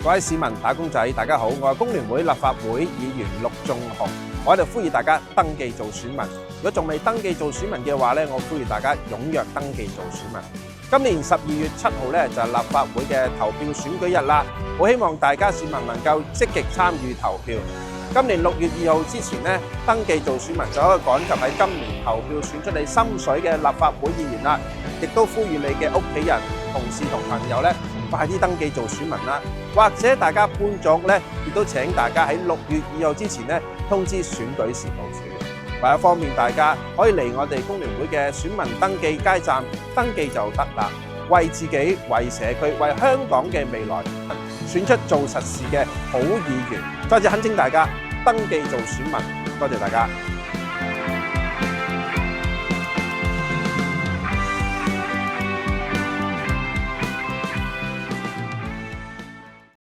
各位市民、打工仔，大家好，我係工聯會立法會議員陸頌雄，我喺度呼籲大家登記做選民。如果仲未登記做選民嘅話咧，我呼籲大家踴躍登記做選民。今年12月7號咧就係立法會嘅投票選舉日啦，好希望大家市民能夠積極參與投票。今年6月2號之前咧登記做選民就可以趕及喺今年投票選出你心水嘅立法會議員啦，亦都呼籲你嘅屋企人、同事同朋友咧快啲登記做選民啦。或者大家搬咗屋咧，亦都請大家喺6月2號之前咧通知選舉事務處。為咗方便大家，可以嚟我哋工聯會嘅選民登記街站登記就得啦。為自己、為社區、為香港嘅未來，選出做實事嘅好議員。再次懇請大家登記做選民，多謝大家。